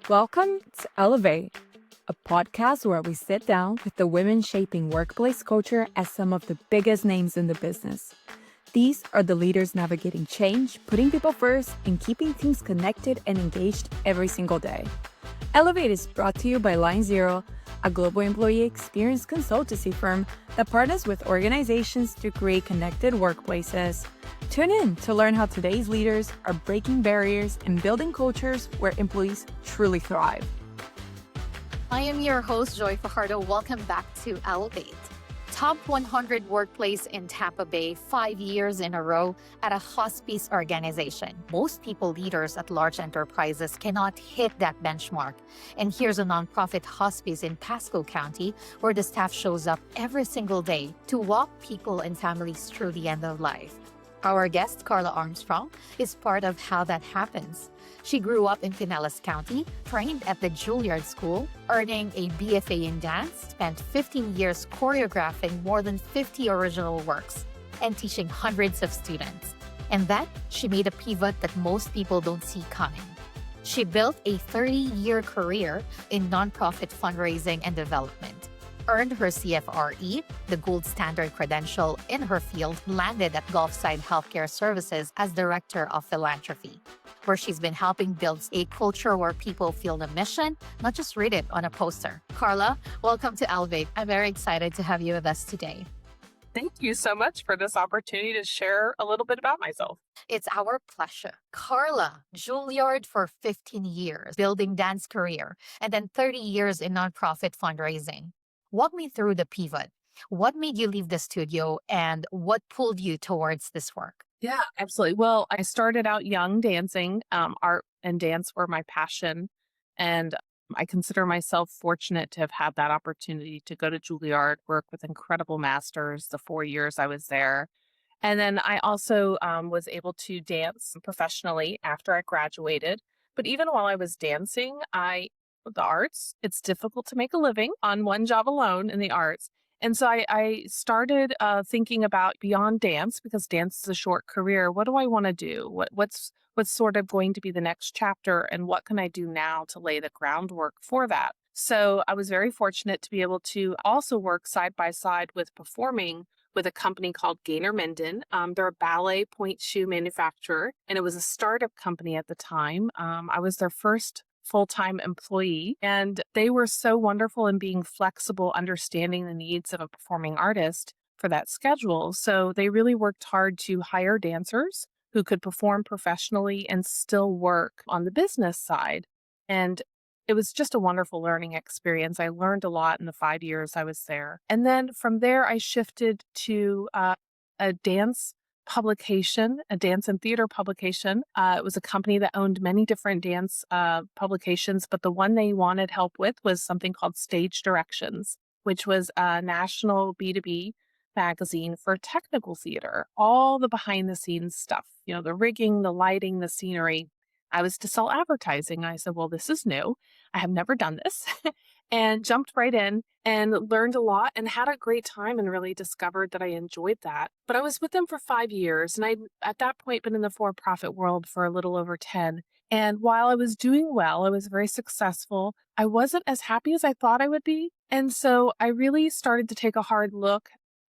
Welcome to Elevate, a podcast where we sit down with the women shaping workplace culture as some of the biggest names in the business. These are the leaders navigating change, putting people first, and keeping teams connected and engaged every single day. Elevate is brought to you by Line Zero, a global employee experience consultancy firm that partners with organizations to create connected workplaces. Tune in to learn how today's leaders are breaking barriers and building cultures where employees truly thrive. I am your host, Joy Fajardo. Welcome back to Elevate. Top 100 workplace in Tampa Bay 5 years in a row at a hospice organization. Most people leaders at large enterprises cannot hit that benchmark. And here's a nonprofit hospice in Pasco County where the staff shows up every single day to walk people and families through the end of life. Our guest, Carla Armstrong, is part of how that happens. She grew up in Pinellas County, trained at the Juilliard School, earning a BFA in dance, spent 15 years choreographing more than 50 original works, and teaching hundreds of students. And then she made a pivot that most people don't see coming. She built a 30-year career in nonprofit fundraising and development, earned her CFRE, the gold standard credential in her field, landed at Gulfside Healthcare Services as Director of Philanthropy, where she's been helping build a culture where people feel the mission, not just read it on a poster. Carla, welcome to Elevate. I'm very excited to have you with us today. Thank you so much for this opportunity to share a little bit about myself. It's our pleasure. Carla, Juilliard for 15 years, building dance career, and then 30 years in nonprofit fundraising. Walk me through the pivot. What made you leave the studio and what pulled you towards this work? Yeah, absolutely. Well, I started out young dancing. Art and dance were my passion. And I consider myself fortunate to have had that opportunity to go to Juilliard, work with incredible masters the 4 years I was there. And then I also was able to dance professionally after I graduated. But even while I was dancing, the arts, it's difficult to make a living on one job alone in the arts. And so I started thinking about beyond dance, because dance is a short career. What do I want to do? What's sort of going to be the next chapter, and what can I do now to lay the groundwork for that? So I was very fortunate to be able to also work side by side with performing with a company called Gaynor Minden. They're a ballet point shoe manufacturer, and it was a startup company at the time. I was their first full-time employee, and they were so wonderful in being flexible, understanding the needs of a performing artist for that schedule. So they really worked hard to hire dancers who could perform professionally and still work on the business side. And it was just a wonderful learning experience. I learned a lot in the 5 years I was there. And then from there, I shifted to a dance publication, a dance and theater publication. It was a company that owned many different dance publications, but the one they wanted help with was something called Stage Directions, which was a national B2B magazine for technical theater, all the behind the scenes stuff, the rigging, the lighting, the scenery. I was to sell advertising. I said, well, this is new. I have never done this. And jumped right in and learned a lot and had a great time and really discovered that I enjoyed that. But I was with them for 5 years, and I'd at that point been in the for-profit world for a little over 10. And while I was doing well, I was very successful, I wasn't as happy as I thought I would be. And so I really started to take a hard look.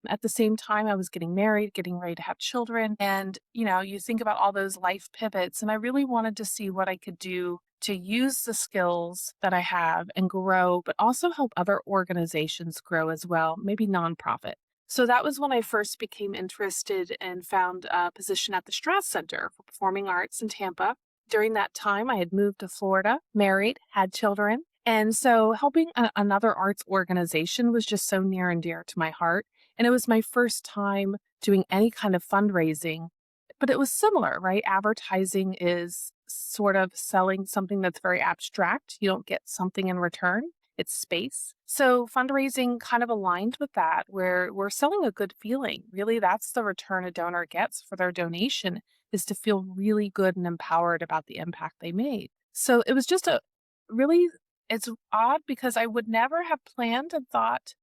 At the same time, I was getting married, getting ready to have children. And, you think about all those life pivots. And I really wanted to see what I could do to use the skills that I have and grow, but also help other organizations grow as well, maybe nonprofit. So that was when I first became interested and found a position at the Strauss Center for Performing Arts in Tampa. During that time, I had moved to Florida, married, had children. And so helping another arts organization was just so near and dear to my heart. And it was my first time doing any kind of fundraising, but it was similar, right? Advertising is sort of selling something that's very abstract. You don't get something in return. It's space. So fundraising kind of aligned with that, where we're selling a good feeling. Really, that's the return a donor gets for their donation, is to feel really good and empowered about the impact they made. So it was just it's odd because I would never have planned and thought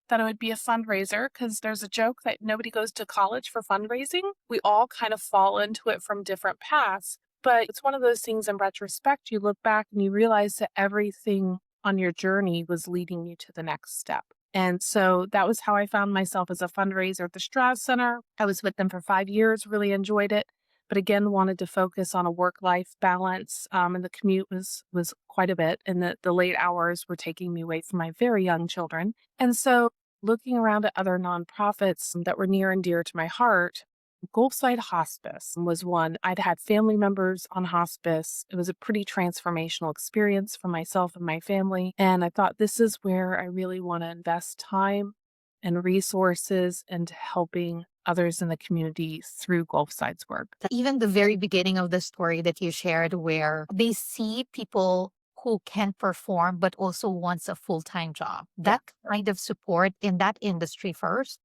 that it would be a fundraiser, because there's a joke that nobody goes to college for fundraising. We all kind of fall into it from different paths. But it's one of those things in retrospect, you look back and you realize that everything on your journey was leading you to the next step. And so that was how I found myself as a fundraiser at the Strauss Center. I was with them for 5 years, really enjoyed it, but again, wanted to focus on a work-life balance. And the commute was quite a bit, and the late hours were taking me away from my very young children. And so looking around at other nonprofits that were near and dear to my heart, Gulfside Hospice was one. I'd had family members on hospice. It was a pretty transformational experience for myself and my family. And I thought, this is where I really want to invest time and resources into helping others in the community through Gulfside's work. Even the very beginning of the story that you shared, where they see people who can perform but also wants a full-time job. That kind of support in that industry first,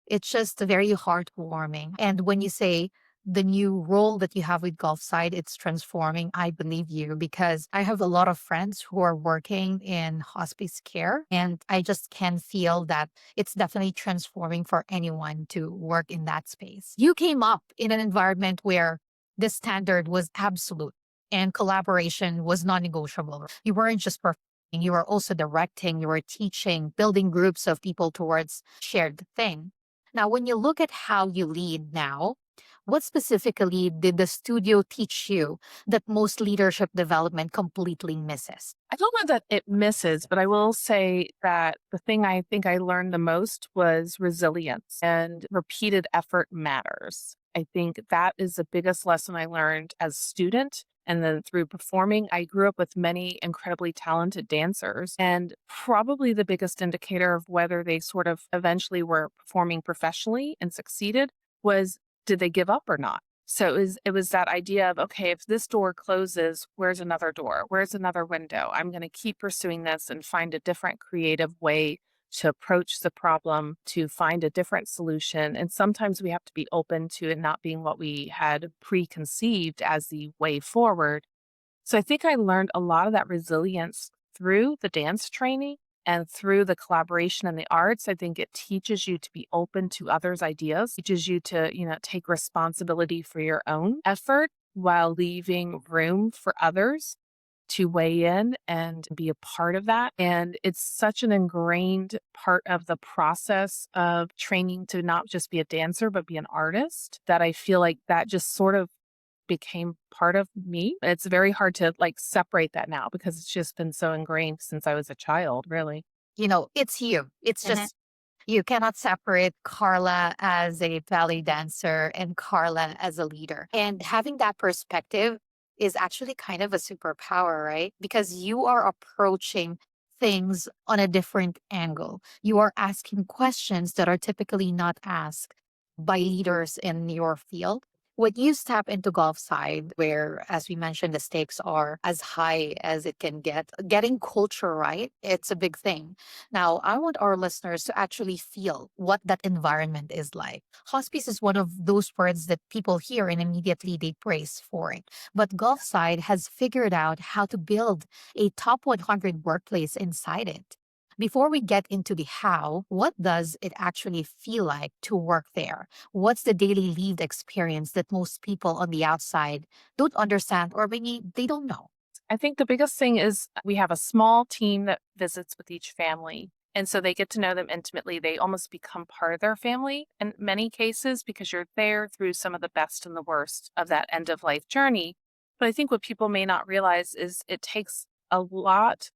it's just very heartwarming. And when you say the new role that you have with Gulfside, it's transforming, I believe you, because I have a lot of friends who are working in hospice care, and I just can feel that it's definitely transforming for anyone to work in that space. You came up in an environment where the standard was absolute and collaboration was non-negotiable. You weren't just performing, you were also directing, you were teaching, building groups of people towards shared thing. Now, when you look at how you lead now, what specifically did the studio teach you that most leadership development completely misses? I don't know that it misses, but I will say that the thing I think I learned the most was resilience, and repeated effort matters. I think that is the biggest lesson I learned as a student. And then through performing, I grew up with many incredibly talented dancers. And probably the biggest indicator of whether they sort of eventually were performing professionally and succeeded was, did they give up or not? So it was that idea of, okay, if this door closes, where's another door? Where's another window? I'm going to keep pursuing this and find a different creative way to approach the problem, to find a different solution. And sometimes we have to be open to it not being what we had preconceived as the way forward. So I think I learned a lot of that resilience through the dance training and through the collaboration in the arts. I think it teaches you to be open to others' ideas, teaches you to, take responsibility for your own effort while leaving room for others to weigh in and be a part of that. And it's such an ingrained part of the process of training to not just be a dancer, but be an artist, that I feel like that just sort of became part of me. It's very hard to separate that now because it's just been so ingrained since I was a child, really. It's you. It's just you cannot separate Carla as a ballet dancer and Carla as a leader. And having that perspective is actually kind of a superpower, right? Because you are approaching things on a different angle. You are asking questions that are typically not asked by leaders in your field. When you step into Gulfside, where, as we mentioned, the stakes are as high as it can get, getting culture right, it's a big thing. Now, I want our listeners to actually feel what that environment is like. Hospice is one of those words that people hear and immediately they praise for it. But Gulfside has figured out how to build a top 100 workplace inside it. Before we get into the how, what does it actually feel like to work there? What's the daily lived experience that most people on the outside don't understand, or maybe they don't know? I think the biggest thing is we have a small team that visits with each family. And so they get to know them intimately. They almost become part of their family in many cases because you're there through some of the best and the worst of that end of life journey. But I think what people may not realize is it takes a lot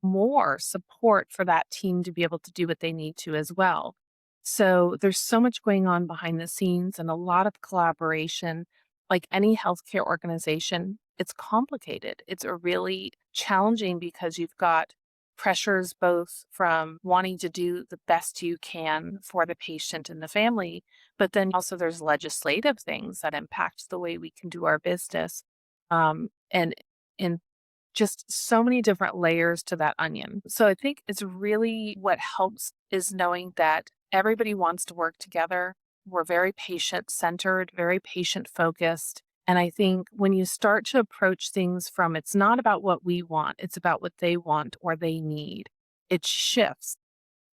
more support for that team to be able to do what they need to as well. So there's so much going on behind the scenes and a lot of collaboration. Like any healthcare organization, it's complicated. It's a really challenging because you've got pressures both from wanting to do the best you can for the patient and the family, but then also there's legislative things that impact the way we can do our business. And in just so many different layers to that onion. So I think it's really what helps is knowing that everybody wants to work together. We're very patient centered, very patient focused. And I think when you start to approach things from it's not about what we want, it's about what they want or they need, it shifts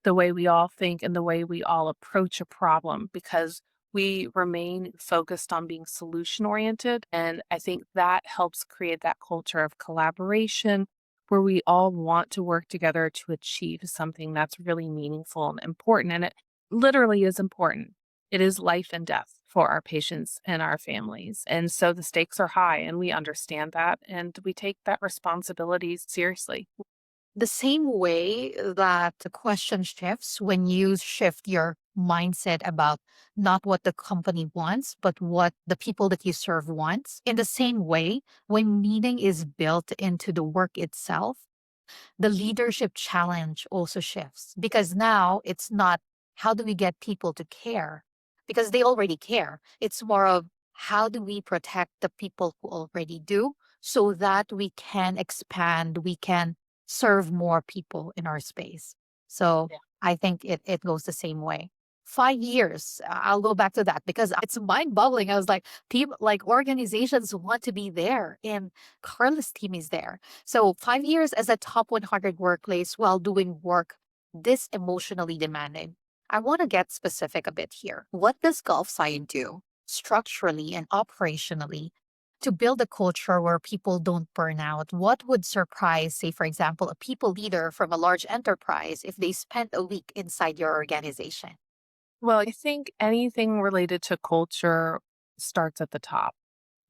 the way we all think and the way we all approach a problem because We remain focused on being solution oriented. And I think that helps create that culture of collaboration where we all want to work together to achieve something that's really meaningful and important. And it literally is important. It is life and death for our patients and our families. And so the stakes are high, and we understand that. And we take that responsibility seriously. The same way that the question shifts when you shift your mindset about not what the company wants, but what the people that you serve wants. In the same way, when meaning is built into the work itself, the leadership challenge also shifts because now it's not how do we get people to care because they already care. It's more of how do we protect the people who already do so that we can expand, we can serve more people in our space. So Yeah. I think it goes the same way. 5 years, I'll go back to that because it's mind boggling. I was like, people, like organizations want to be there, and Carla's team is there. So 5 years as a top 100 workplace while doing work this emotionally demanding. I want to get specific a bit here. What does Gulfside do structurally and operationally to build a culture where people don't burn out? What would surprise, say, for example, a people leader from a large enterprise if they spent a week inside your organization? Well, I think anything related to culture starts at the top.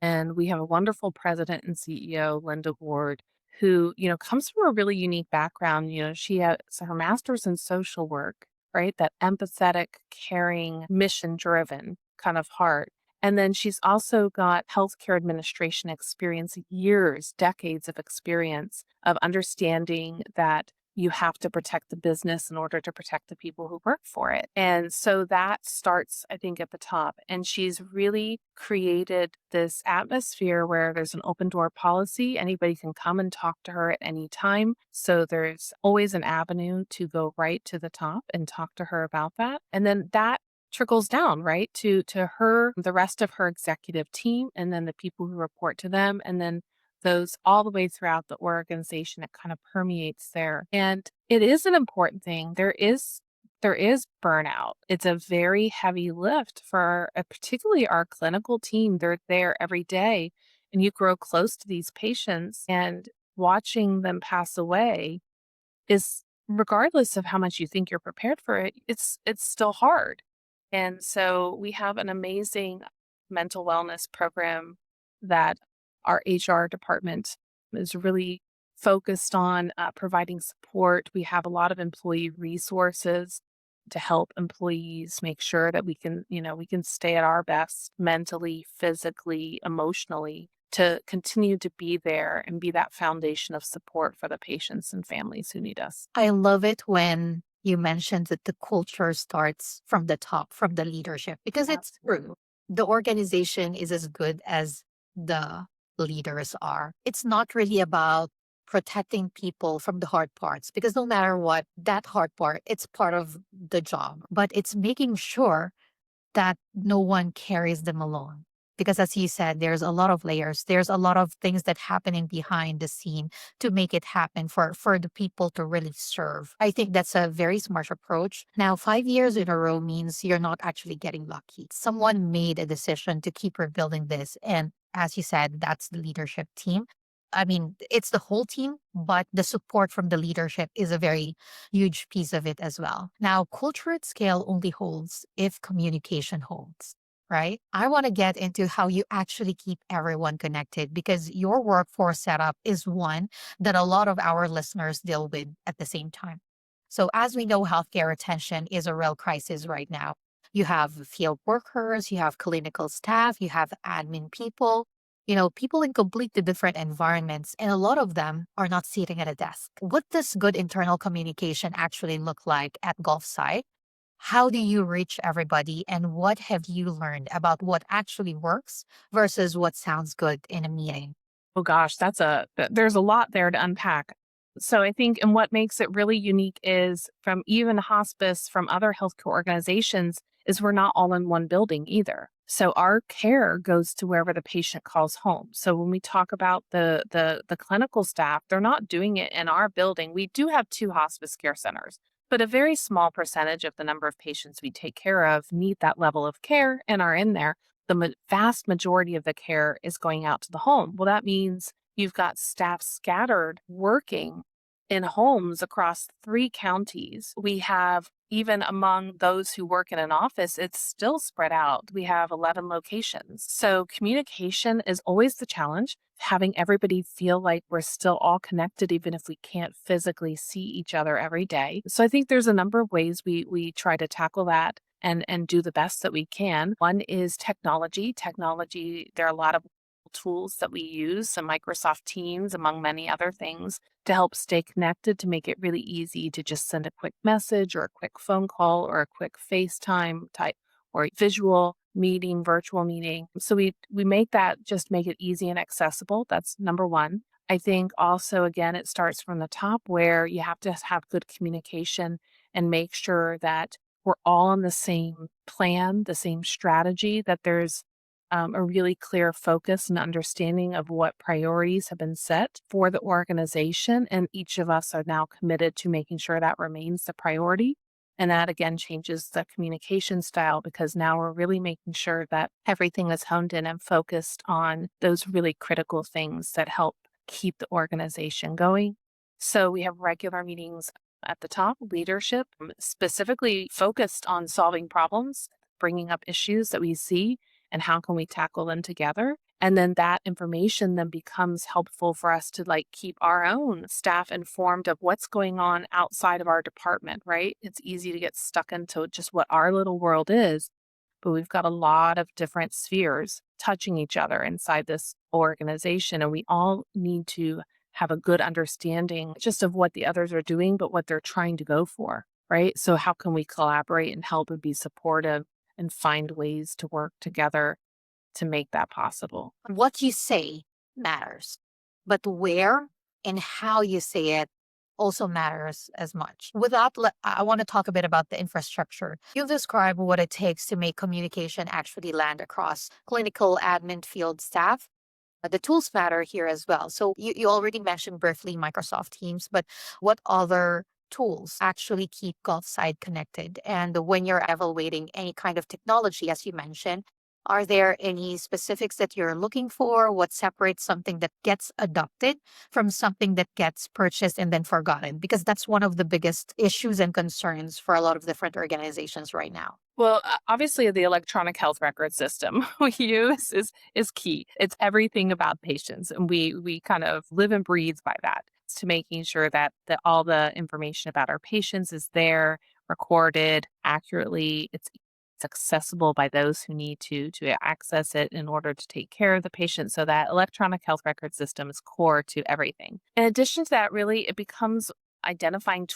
And we have a wonderful president and CEO, Linda Ward, who, comes from a really unique background. She has her master's in social work, right? That empathetic, caring, mission driven kind of heart. And then she's also got healthcare administration experience, years, decades of experience of understanding that you have to protect the business in order to protect the people who work for it. And so that starts, I think, at the top. And she's really created this atmosphere where there's an open door policy. Anybody can come and talk to her at any time. So there's always an avenue to go right to the top and talk to her about that. And then that trickles down right to her, the rest of her executive team, and then the people who report to them, and then those all the way throughout the organization. It kind of permeates there. And it is an important thing. There is burnout. It's a very heavy lift for particularly our clinical team. They're there every day, and you grow close to these patients, and watching them pass away is, regardless of how much you think you're prepared for it, it's still hard. And so we have an amazing mental wellness program that our HR department is really focused on providing support. We have a lot of employee resources to help employees make sure that we can stay at our best mentally, physically, emotionally, to continue to be there and be that foundation of support for the patients and families who need us. I love it when you mentioned that the culture starts from the top, from the leadership, because it's true. The organization is as good as the leaders are. It's not really about protecting people from the hard parts, because no matter what, that hard part, it's part of the job, but it's making sure that no one carries them alone. Because as you said, there's a lot of layers. There's a lot of things that happening behind the scene to make it happen for the people to really serve. I think that's a very smart approach. Now, 5 years in a row means you're not actually getting lucky. Someone made a decision to keep rebuilding this. And as you said, that's the leadership team. I mean, it's the whole team, but the support from the leadership is a very huge piece of it as well. Now, culture at scale only holds if communication holds, right? I want to get into how you actually keep everyone connected because your workforce setup is one that a lot of our listeners deal with at the same time. So, as we know, healthcare retention is a real crisis right now. You have field workers, you have clinical staff, you have admin people, people in completely different environments, and a lot of them are not sitting at a desk. What does good internal communication actually look like at Gulfside? How do you reach everybody, and what have you learned about what actually works versus what sounds good in a meeting? Oh gosh, there's a lot there to unpack. So I think, and what makes it really unique is from even hospice, from other healthcare organizations, is we're not all in one building either. So our care goes to wherever the patient calls home. So when we talk about the clinical staff, they're not doing it in our building. We do have two hospice care centers, but a very small percentage of the number of patients we take care of need that level of care and are in there. The vast majority of the care is going out to the home. Well, that means you've got staff scattered working in homes across 3 counties. We have, even among those who work in an office, it's still spread out. We have 11 locations. So communication is always the challenge, having everybody feel like we're still all connected, even if we can't physically see each other every day. So I think there's a number of ways we try to tackle that and do the best that we can. One is technology. Technology, there are a lot of tools that we use, some Microsoft Teams, among many other things, to help stay connected, to make it really easy to just send a quick message or a quick phone call or a quick FaceTime type or visual meeting, virtual meeting. So we make that, just make it easy and accessible. That's number one. I think also, again, it starts from the top where you have to have good communication and make sure that we're all on the same plan, the same strategy, that there's a really clear focus and understanding of what priorities have been set for the organization. And each of us are now committed to making sure that remains the priority. And that again changes the communication style, because now we're really making sure that everything is honed in and focused on those really critical things that help keep the organization going. So we have regular meetings at the top, leadership, specifically focused on solving problems, bringing up issues that we see, and how can we tackle them together. And then that information then becomes helpful for us to keep our own staff informed of what's going on outside of our department, right? It's easy to get stuck into just what our little world is, but we've got a lot of different spheres touching each other inside this organization. And we all need to have a good understanding just of what the others are doing, but what they're trying to go for, right? So how can we collaborate and help and be supportive and find ways to work together to make that possible? What you say matters, but where and how you say it also matters as much. I want to talk a bit about the infrastructure. You've described what it takes to make communication actually land across clinical, admin, field staff. The tools matter here as well. So you already mentioned briefly Microsoft Teams, but what other tools actually keep Gulfside connected? And when you're evaluating any kind of technology, as you mentioned, are there any specifics that you're looking for? What separates something that gets adopted from something that gets purchased and then forgotten? Because that's one of the biggest issues and concerns for a lot of different organizations right now. Well, obviously, the electronic health record system we use is key. It's everything about patients, and we kind of live and breathe by that. It's to making sure that all the information about our patients is there, recorded accurately. It's accessible by those who need to access it in order to take care of the patient. So that electronic health record system is core to everything. In addition to that, really, it becomes identifying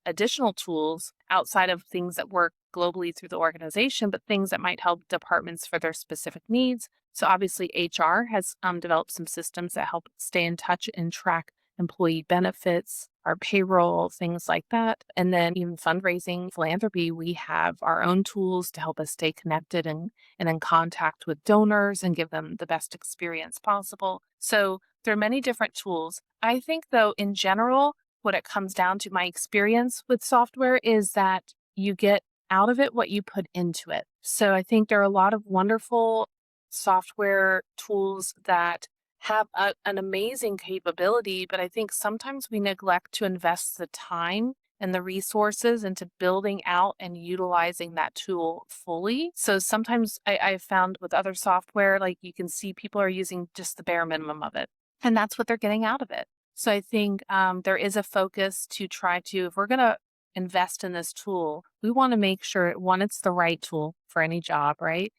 additional tools outside of things that work globally through the organization, but things that might help departments for their specific needs. So obviously HR has developed some systems that help stay in touch and track employee benefits, our payroll, things like that. And then even fundraising, philanthropy, we have our own tools to help us stay connected and in contact with donors and give them the best experience possible. So there are many different tools. I think though, in general, what it comes down to, my experience with software, is that you get out of it what you put into it. So I think there are a lot of wonderful software tools that have an amazing capability, but I think sometimes we neglect to invest the time and the resources into building out and utilizing that tool fully. So sometimes I've found with other software, you can see people are using just the bare minimum of it, and that's what they're getting out of it. So I think there is a focus to try to, if we're going to invest in this tool, we want to make sure, one, it's the right tool for any job, right?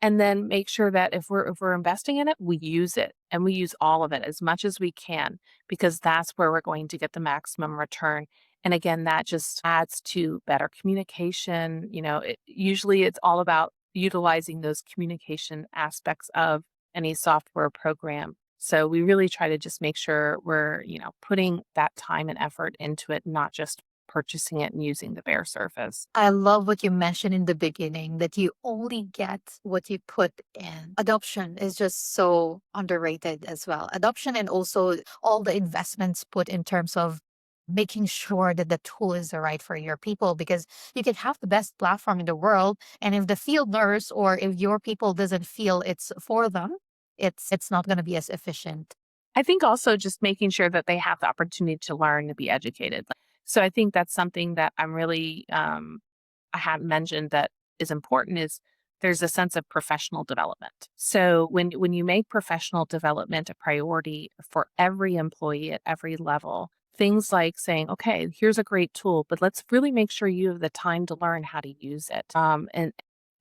And then make sure that if we're investing in it, we use it, and we use all of it as much as we can, because that's where we're going to get the maximum return. And again, that just adds to better communication. Usually it's all about utilizing those communication aspects of any software program. So we really try to just make sure we're, putting that time and effort into it, not just purchasing it and using the bare surface. I love what you mentioned in the beginning, that you only get what you put in. Adoption is just so underrated as well. Adoption, and also all the investments put in terms of making sure that the tool is the right for your people, because you can have the best platform in the world, and if the field nurse or if your people doesn't feel it's for them, it's not going to be as efficient. I think also just making sure that they have the opportunity to learn to be educated. So I think that's something that I'm really I have mentioned that is important is there's a sense of professional development. So when you make professional development a priority for every employee at every level, things like saying, okay, here's a great tool, but let's really make sure you have the time to learn how to use it, and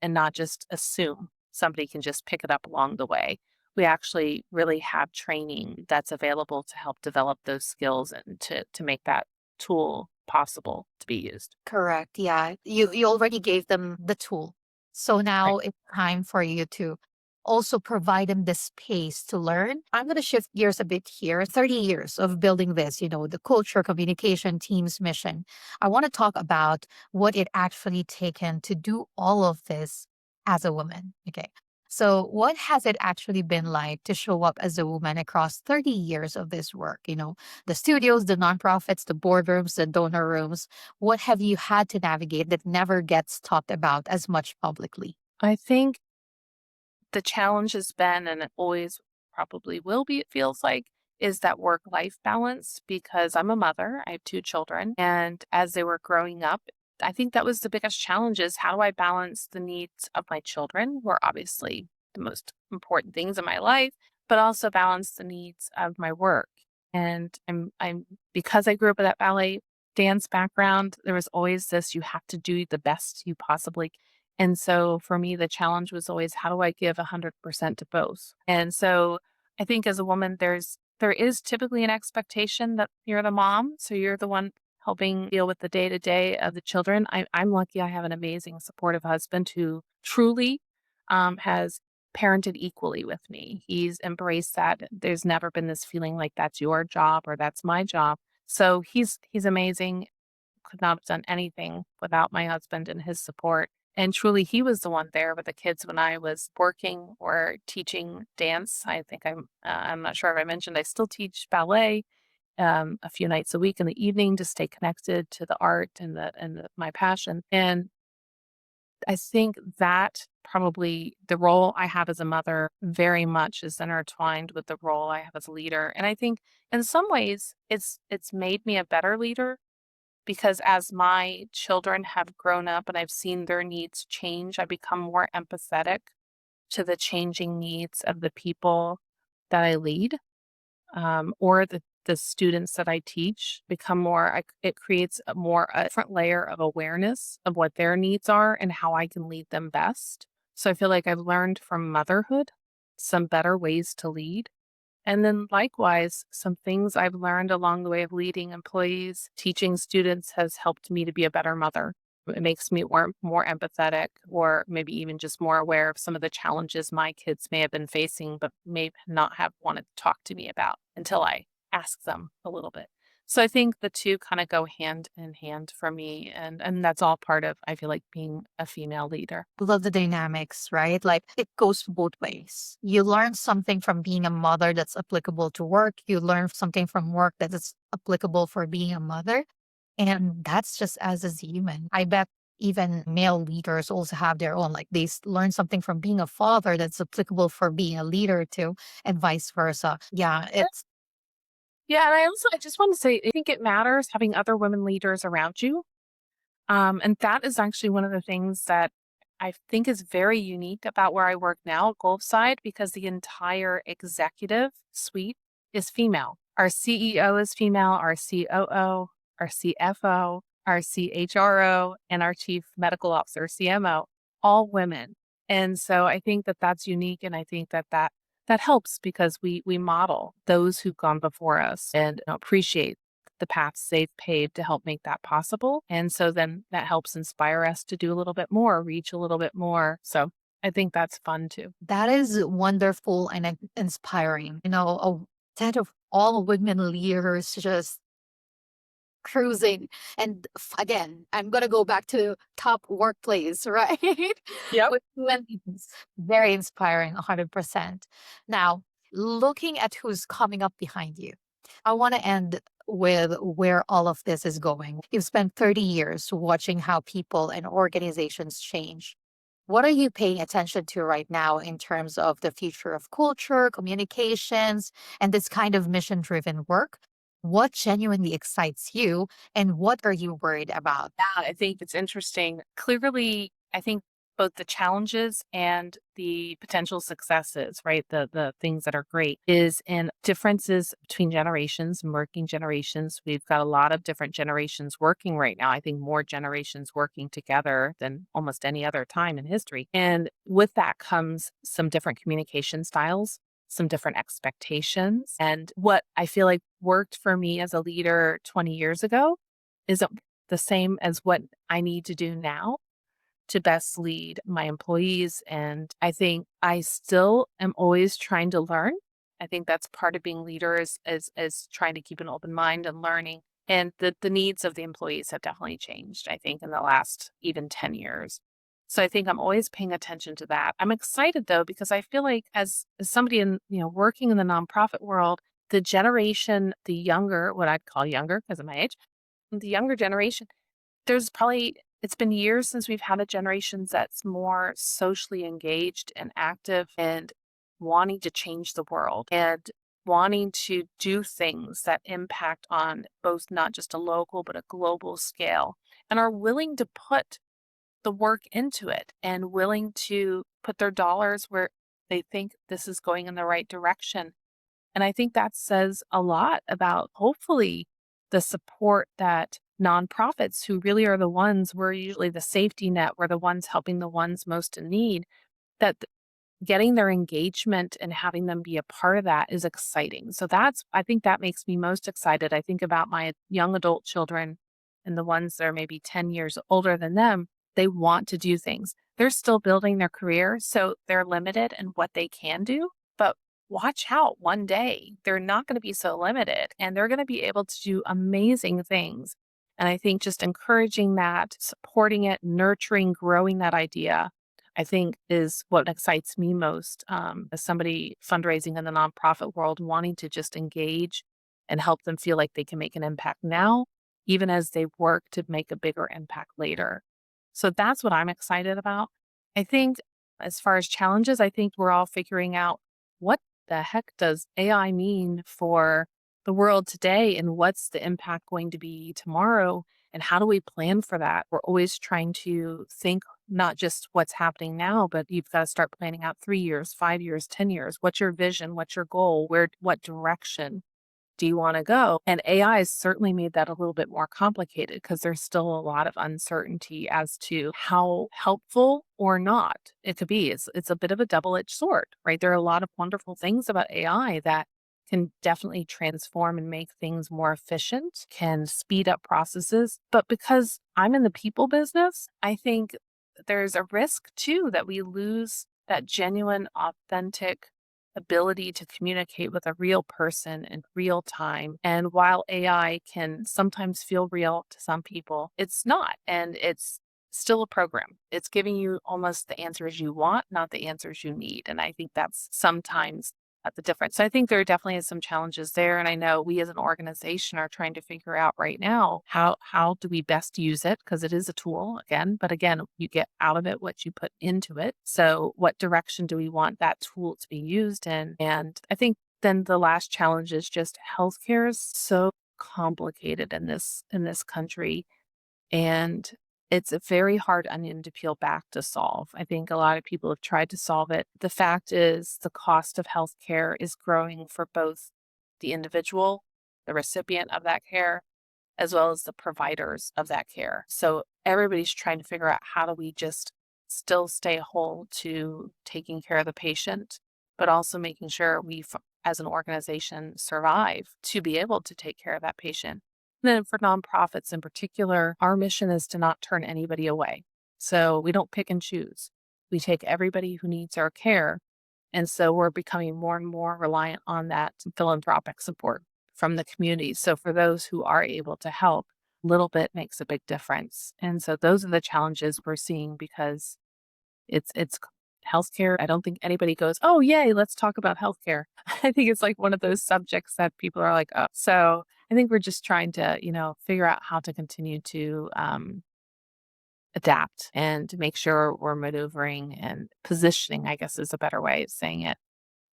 not just assume somebody can just pick it up along the way. We actually really have training that's available to help develop those skills and to make that tool possible to be used. Correct. Yeah. You already gave them the tool. So Right. now it's time for you to also provide them the space to learn. I'm going to shift gears a bit here. 30 years of building this, the culture, communication, team's mission. I want to talk about what it actually taken to do all of this as a woman. Okay. So, what has it actually been like to show up as a woman across 30 years of this work? The studios, the nonprofits, the boardrooms, the donor rooms. What have you had to navigate that never gets talked about as much publicly? I think the challenge has been, and it always probably will be, it feels like, is that work life balance because I'm a mother. I have two children. And as they were growing up, I think that was the biggest challenge is how do I balance the needs of my children, who are obviously the most important things in my life, but also balance the needs of my work. And I'm because I grew up with that ballet dance background, there was always this you have to do the best you possibly, and so for me, the challenge was always how do I give 100% to both? And so I think as a woman, there is typically an expectation that you're the mom, so you're the one helping deal with the day to day of the children. I'm lucky I have an amazing supportive husband who truly has parented equally with me. He's embraced that. There's never been this feeling like that's your job or that's my job. So he's amazing. Could not have done anything without my husband and his support. And truly, he was the one there with the kids when I was working or teaching dance. I think I'm not sure if I mentioned, I still teach ballet a few nights a week in the evening to stay connected to the art and my passion. And I think that probably the role I have as a mother very much is intertwined with the role I have as a leader. And I think in some ways it's made me a better leader because as my children have grown up and I've seen their needs change, I become more empathetic to the changing needs of the people that I lead, or the students that I teach. Become more. It creates a different layer of awareness of what their needs are and how I can lead them best. So I feel like I've learned from motherhood some better ways to lead, and then likewise, some things I've learned along the way of leading employees, teaching students has helped me to be a better mother. It makes me more empathetic or maybe even just more aware of some of the challenges my kids may have been facing, but may not have wanted to talk to me about until I ask them a little bit. So I think the two kind of go hand in hand for me. And that's all part of, I feel like, being a female leader. Love the dynamics, right? Like it goes both ways. You learn something from being a mother that's applicable to work. You learn something from work that is applicable for being a mother. And that's just as a human. I bet even male leaders also have their own, like they learn something from being a father that's applicable for being a leader too, and vice versa. Yeah, it's Yeah, and I just want to say, I think it matters having other women leaders around you. And that is actually one of the things that I think is very unique about where I work now at Gulfside because the entire executive suite is female. Our CEO is female, our COO, our CFO, our CHRO, and our chief medical officer, CMO, all women. And so I think that that's unique. And I think that helps because we model those who've gone before us and appreciate the paths they've paved to help make that possible. And so then that helps inspire us to do a little bit more, reach a little bit more. So I think that's fun too. that is wonderful and inspiring. A set of all women leaders just cruising. And again, I'm gonna go back to top workplace, right? Yep. With women, it's very inspiring, 100%. Now, looking at who's coming up behind you, I want to end with where all of this is going? You've spent 30 years watching how people and organizations change. What are you paying attention to right now in terms of the future of culture, communications, and this kind of mission driven work? What genuinely excites you, and what are you worried about? Yeah, I think it's interesting. Clearly, I think both the challenges and the potential successes, right? The things that are great is in differences between generations and working generations. We've got a lot of different generations working right now. I think more generations working together than almost any other time in history. And with that comes some different communication styles, some different expectations. And what I feel like worked for me as a leader 20 years ago isn't the same as what I need to do now to best lead my employees. And I think I still am always trying to learn. I think that's part of being leader is trying to keep an open mind and learning. And the needs of the employees have definitely changed, I think, in the last even 10 years. So I think I'm always paying attention to that. I'm excited though, because I feel like as somebody in, working in the nonprofit world, the generation, the younger, what I'd call younger because of my age, the younger generation, it's been years since we've had a generation that's more socially engaged and active and wanting to change the world and wanting to do things that impact on both not just a local but a global scale and are willing to put the work into it and willing to put their dollars where they think this is going in the right direction. And I think that says a lot about hopefully the support that nonprofits, who really are the ones, we're usually the safety net, we're the ones helping the ones most in need, that getting their engagement and having them be a part of that is exciting. So I think that makes me most excited. I think about my young adult children and the ones that are maybe 10 years older than them. They want to do things. They're still building their career, so they're limited in what they can do. But watch out, one day they're not going to be so limited and they're going to be able to do amazing things. And I think just encouraging that, supporting it, nurturing, growing that idea, I think is what excites me most as somebody fundraising in the nonprofit world, wanting to just engage and help them feel like they can make an impact now, even as they work to make a bigger impact later. So that's what I'm excited about. I think as far as challenges, I think we're all figuring out what the heck does AI mean for the world today and what's the impact going to be tomorrow and how do we plan for that? We're always trying to think not just what's happening now, but you've got to start planning out 3 years, 5 years, 10 years. What's your vision? What's your goal? What direction do you want to go? And AI has certainly made that a little bit more complicated because there's still a lot of uncertainty as to how helpful or not it could be. It's a bit of a double-edged sword, right? There are a lot of wonderful things about AI that can definitely transform and make things more efficient, can speed up processes. But because I'm in the people business, I think there's a risk too that we lose that genuine, authentic ability to communicate with a real person in real time. And while AI can sometimes feel real to some people, it's not. And it's still a program. It's giving you almost the answers you want, not the answers you need. And I think that's sometimes at the difference. So I think there definitely is some challenges there. And I know we as an organization are trying to figure out right now how do we best use it? Because it is a tool again, but again, you get out of it what you put into it. So what direction do we want that tool to be used in? And I think then the last challenge is just healthcare is so complicated in this country. And it's a very hard onion to peel back to solve. I think a lot of people have tried to solve it. The fact is, the cost of healthcare is growing for both the individual, the recipient of that care, as well as the providers of that care. So everybody's trying to figure out how do we just still stay whole to taking care of the patient, but also making sure we, as an organization, survive to be able to take care of that patient. Then for nonprofits in particular, our mission is to not turn anybody away. So we don't pick and choose. We take everybody who needs our care. And so we're becoming more and more reliant on that philanthropic support from the community. So for those who are able to help, a little bit makes a big difference. And so those are the challenges we're seeing because it's healthcare, I don't think anybody goes, oh, yay, let's talk about healthcare. I think it's like one of those subjects that people are like, oh. So I think we're just trying to, figure out how to continue to adapt and make sure we're maneuvering and positioning, I guess is a better way of saying it,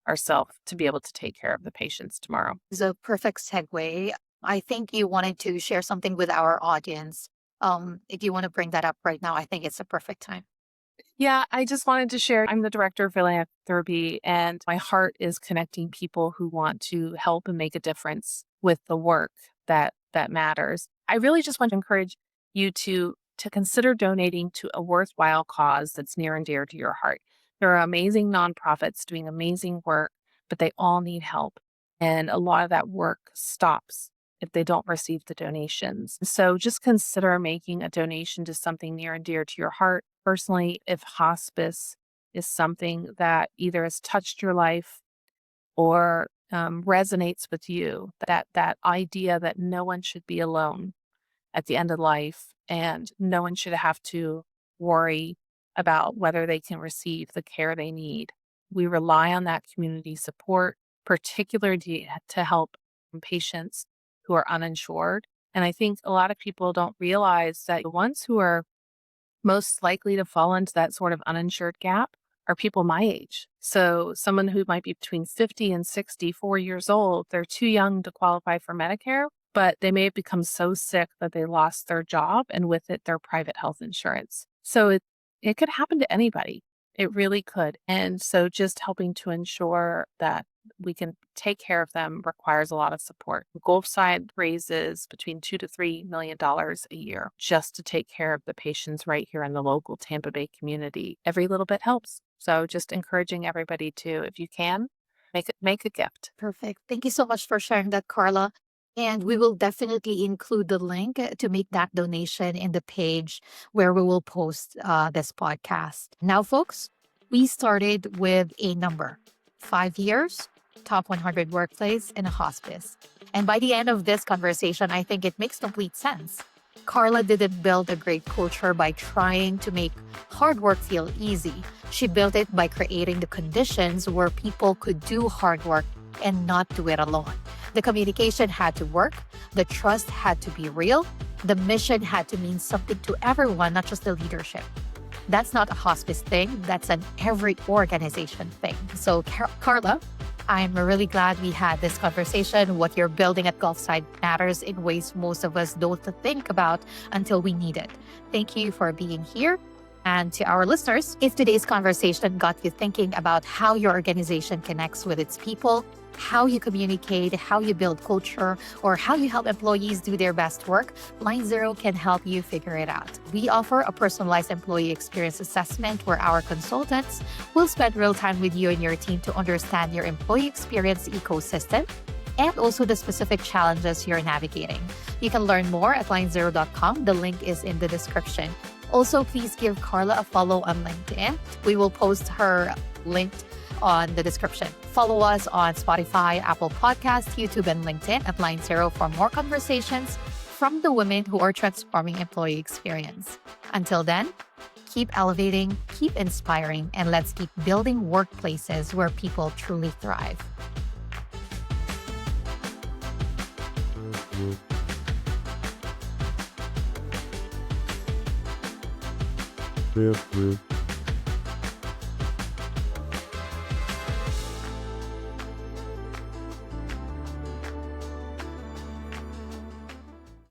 ourselves to be able to take care of the patients tomorrow. It's a perfect segue. I think you wanted to share something with our audience. If you want to bring that up right now, I think it's a perfect time. Yeah, I just wanted to share. I'm the director of Philanthropy, and my heart is connecting people who want to help and make a difference with the work that matters. I really just want to encourage you to consider donating to a worthwhile cause that's near and dear to your heart. There are amazing nonprofits doing amazing work, but they all need help. And a lot of that work stops if they don't receive the donations. So just consider making a donation to something near and dear to your heart. Personally, if hospice is something that either has touched your life or resonates with you, that idea that no one should be alone at the end of life and no one should have to worry about whether they can receive the care they need. We rely on that community support, particularly to help patients who are uninsured. And I think a lot of people don't realize that the ones who are most likely to fall into that sort of uninsured gap are people my age. So someone who might be between 50 and 64 years old, they're too young to qualify for Medicare, but they may have become so sick that they lost their job and with it, their private health insurance. So it could happen to anybody. It really could. And so just helping to ensure that we can take care of them requires a lot of support. Gulfside raises between $2 to $3 million a year just to take care of the patients right here in the local Tampa Bay community. Every little bit helps. So just encouraging everybody to, if you can, make a gift. Perfect. Thank you so much for sharing that, Carla. And we will definitely include the link to make that donation in the page where we will post this podcast. Now, folks, we started with a number, 5 years, top 100 workplace in a hospice. And by the end of this conversation, I think it makes complete sense. Carla didn't build a great culture by trying to make hard work feel easy. She built it by creating the conditions where people could do hard work and not do it alone. The communication had to work, the trust had to be real, the mission had to mean something to everyone, not just the leadership. That's not a hospice thing, that's an every organization thing. So Carla, I'm really glad we had this conversation. What you're building at Gulfside matters in ways most of us don't think about until we need it. Thank you for being here. And to our listeners, if today's conversation got you thinking about how your organization connects with its people, how you communicate, how you build culture, or how you help employees do their best work, Line Zero can help you figure it out. We offer a personalized employee experience assessment where our consultants will spend real time with you and your team to understand your employee experience ecosystem and also the specific challenges you're navigating. You can learn more at linezero.com. The link is in the description. Also, please give Carla a follow on LinkedIn. We will post her link on the description. Follow us on Spotify, Apple Podcasts, YouTube, and LinkedIn at Line Zero for more conversations from the women who are transforming employee experience. Until then, keep elevating, keep inspiring, and let's keep building workplaces where people truly thrive. CFRE